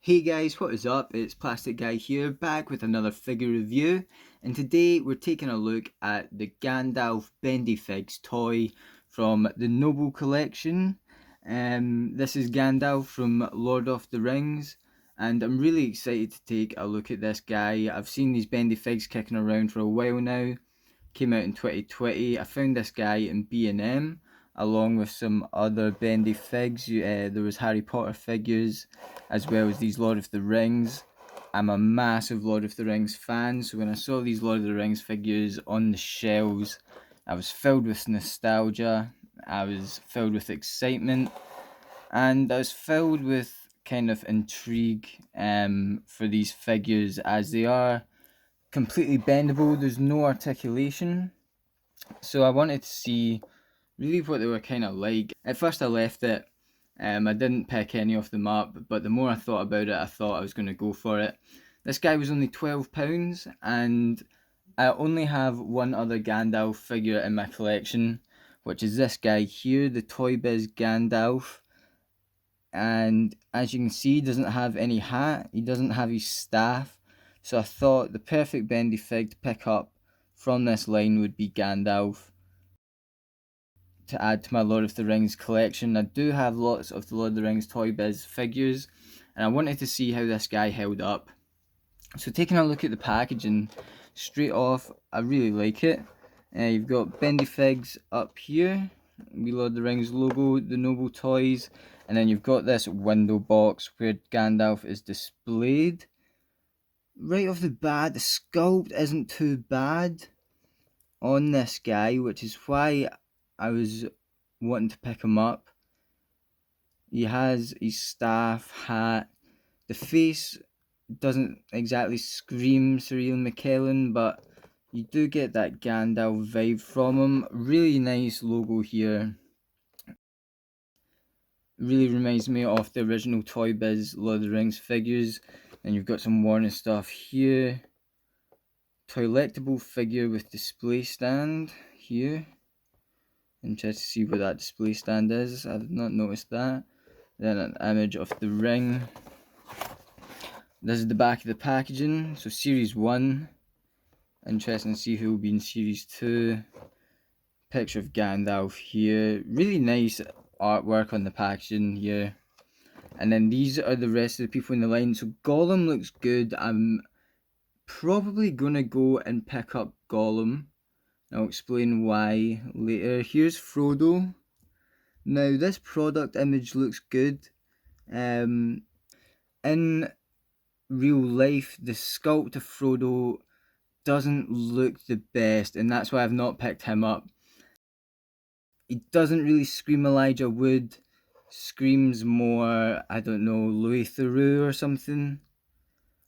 Hey guys, what is up? It's Plastic Guy here, back with another figure review, and today we're taking a look at the Gandalf Bendyfigs toy from the Noble Collection. This is Gandalf from Lord of the Rings, and I'm really excited to take a look at this guy. I've seen these Bendyfigs kicking around for a while now. Came out in 2020. I found this guy in B&M along with some other Bendyfigs. There was Harry Potter figures as well as these Lord of the Rings. I'm a massive Lord of the Rings fan, so when I saw these Lord of the Rings figures on the shelves, I was filled with nostalgia, I was filled with excitement, and I was filled with kind of intrigue for these figures, as they are completely bendable. There's no articulation, so I wanted to see really what they were kind of like. At first I left it, I didn't pick any of them up, but the more I thought about it, I thought I was going to go for it. This guy was only £12, and I only have one other Gandalf figure in my collection, which is this guy here, the Toy Biz Gandalf. And as you can see, he doesn't have any hat, he doesn't have his staff, so I thought the perfect bendy fig to pick up from this line would be Gandalf to add to my Lord of the Rings collection. I do have lots of the Lord of the Rings Toy Biz figures, and I wanted to see how this guy held up. So taking a look at the packaging, straight off, I really like it. You've got Bendyfigs up here, the Lord of the Rings logo, the Noble Toys, and then you've got this window box where Gandalf is displayed. Right off the bat, the sculpt isn't too bad on this guy, which is why I was wanting to pick him up. He has his staff, hat. The face doesn't exactly scream Sir Ian McKellen, but you do get that Gandalf vibe from him. Really nice logo here. Really reminds me of the original Toy Biz Lord of the Rings figures. And you've got some Warner stuff here. Toilectable figure with display stand here. Interested to see what that display stand is. I did not notice that. Then an image of the ring. This is the back of the packaging. So Series 1. Interesting to see who will be in Series 2. Picture of Gandalf here. Really nice artwork on the packaging here. And then these are the rest of the people in the line. So Gollum looks good. I'm probably going to go and pick up Gollum. I'll explain why later. Here's Frodo. Now this product image looks good. In real life, the sculpt of Frodo doesn't look the best, and that's why I've not picked him up. He doesn't really scream Elijah Wood. Screams more, I don't know, Louis Theroux or something.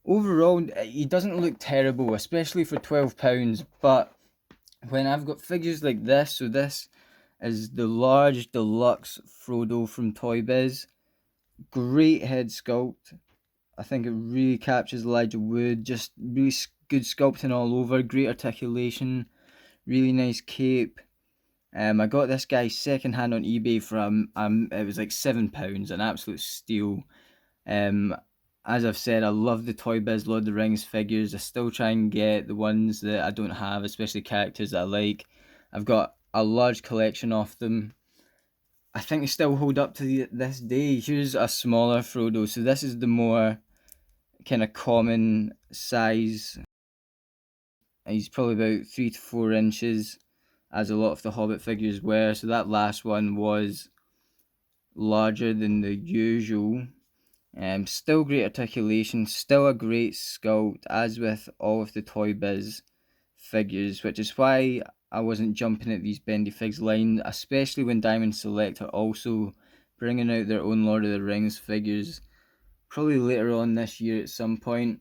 Overall, he doesn't look terrible, especially for £12, but when I've got figures like this, so this is the large deluxe Frodo from Toy Biz. Great head sculpt. I think it really captures Elijah Wood. Just really good sculpting all over. Great articulation. Really nice cape. I got this guy second hand on eBay from it was like £7, an absolute steal. As I've said, I love the Toy Biz Lord of the Rings figures. I still try and get the ones that I don't have, especially characters that I like. I've got a large collection of them. I think they still hold up to this day. Here's a smaller Frodo. So this is the more kind of common size. He's probably about 3 to 4 inches, as a lot of the Hobbit figures were. So that last one was larger than the usual. Still great articulation, still a great sculpt, as with all of the Toy Biz figures, which is why I wasn't jumping at these Bendyfigs line, especially when Diamond Select are also bringing out their own Lord of the Rings figures, probably later on this year at some point.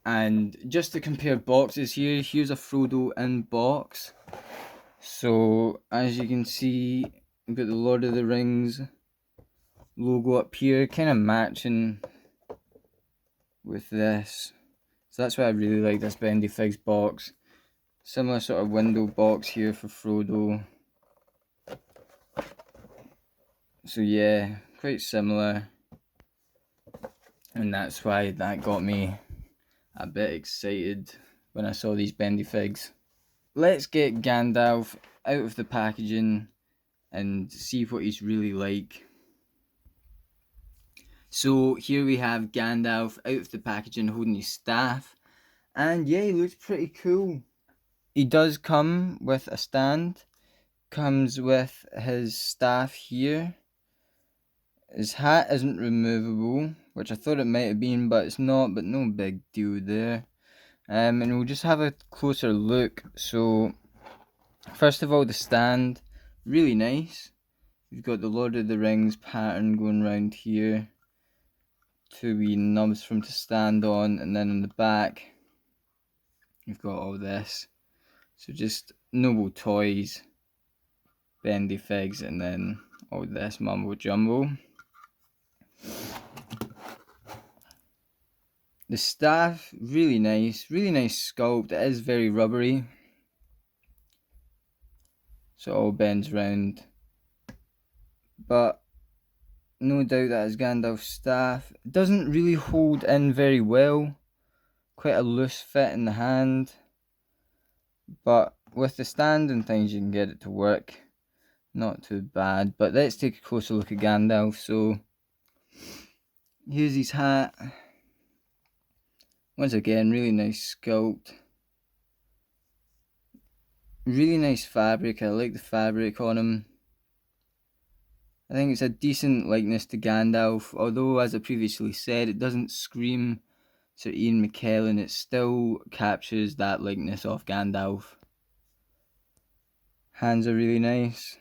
And just to compare boxes here, here's a Frodo in box. So as you can see, we've got the Lord of the Rings logo up here, kind of matching with this. So that's why I really like this Bendyfigs box. Similar sort of window box here for Frodo. So yeah, quite similar. and that's why that got me a bit excited when I saw these Bendyfigs. Let's get Gandalf out of the packaging and see what he's really like. So here we have Gandalf out of the packaging holding his staff, and yeah, he looks pretty cool. He does come with a stand, comes with his staff here. His hat isn't removable, which I thought it might have been, but it's not, but no big deal there. And we'll just have a closer look. So, first of all, the stand, really nice. You've got the Lord of the Rings pattern going around here. Two wee knobs for him to stand on, and then on the back, you've got all this. So just Noble Toys, Bendyfigs, and then all this mumbo jumbo. The staff, really nice sculpt. It is very rubbery, so it all bends round. But no doubt that is Gandalf's staff. It doesn't really hold in very well. Quite a loose fit in the hand. But with the stand and things, you can get it to work. Not too bad. But let's take a closer look at Gandalf. So here's his hat. Once again, really nice sculpt. Really nice fabric. I like the fabric on him. I think it's a decent likeness to Gandalf, although as I previously said, it doesn't scream Sir Ian McKellen. It still captures that likeness of Gandalf. Hands are really nice.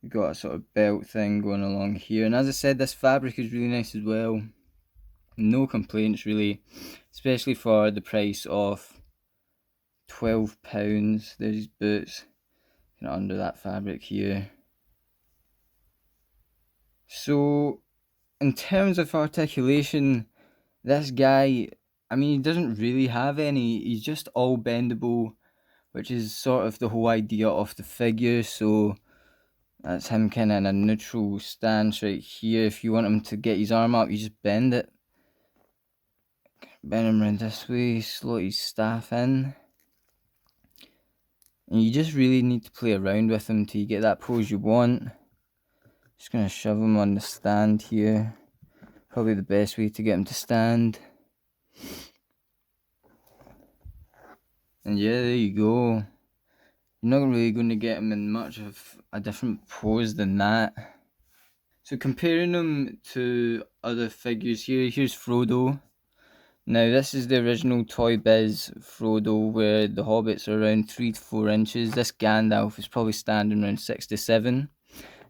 We've got a sort of belt thing going along here, and as I said, this fabric is really nice as well. No complaints really, especially for the price of £12. There's his boots, kind of under that fabric here. So, in terms of articulation, this guy, I mean, he doesn't really have any. He's just all bendable, which is sort of the whole idea of the figure. So that's him kind of in a neutral stance right here. If you want him to get his arm up, you just bend it. Bend him around this way, slot his staff in. And you just really need to play around with him till you get that pose you want. Just going to shove him on the stand here. Probably the best way to get him to stand. And yeah, there you go. You're not really going to get him in much of a different pose than that. So comparing him to other figures here, here's Frodo. Now this is the original Toy Biz Frodo, where the hobbits are around 3 to 4 inches. This Gandalf is probably standing around 6 to 7.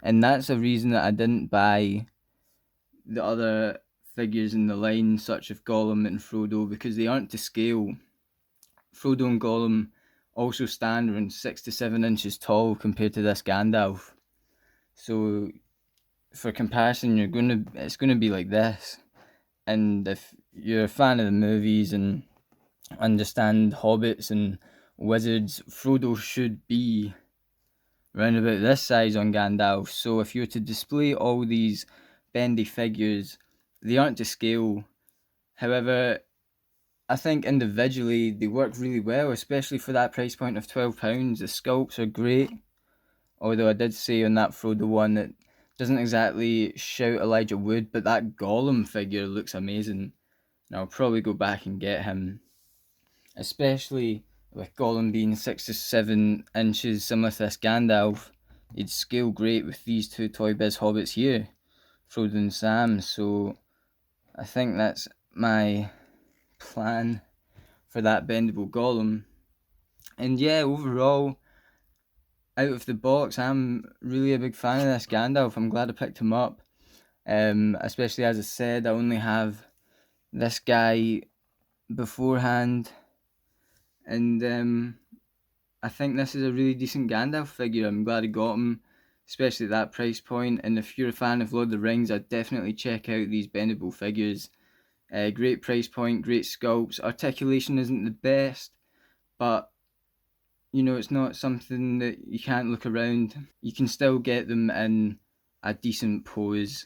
And that's a reason that I didn't buy the other figures in the line, such as Gollum and Frodo, because they aren't to scale. Frodo and Gollum also stand around 6 to 7 inches tall compared to this Gandalf. So for comparison, it's gonna be like this. And if you're a fan of the movies and understand hobbits and wizards, Frodo should be around about this size on Gandalf. So if you were to display all these bendy figures, they aren't to scale. However, I think individually they work really well, especially for that price point of £12. The sculpts are great. Although I did say on that Frodo one that doesn't exactly shout Elijah Wood, but that Gollum figure looks amazing. And I'll probably go back and get him. Especially with Gollum being 6 to 7 inches, similar to this Gandalf. He'd scale great with these two Toy Biz hobbits here, Frodo and Sam. So I think that's my plan for that bendable Gollum. And yeah, overall, out of the box, I'm really a big fan of this Gandalf. I'm glad I picked him up. Especially as I said, I only have this guy beforehand. And I think this is a really decent Gandalf figure. I'm glad I got him, especially at that price point. And if you're a fan of Lord of the Rings, I'd definitely check out these bendable figures. Great price point, great sculpts. Articulation isn't the best, but you know, it's not something that you can't look around. You can still get them in a decent pose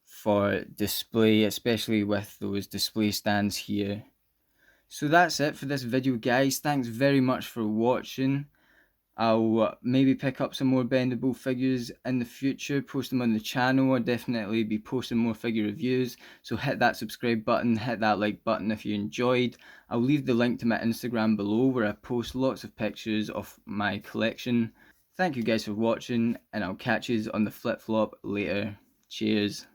for display, especially with those display stands here. So that's it for this video, guys. Thanks very much for watching. I'll maybe pick up some more bendable figures in the future, post them on the channel. I'll definitely be posting more figure reviews, so hit that subscribe button, hit that like button if you enjoyed. I'll leave the link to my Instagram below where I post lots of pictures of my collection. Thank you guys for watching, and I'll catch you on the flip flop later. Cheers.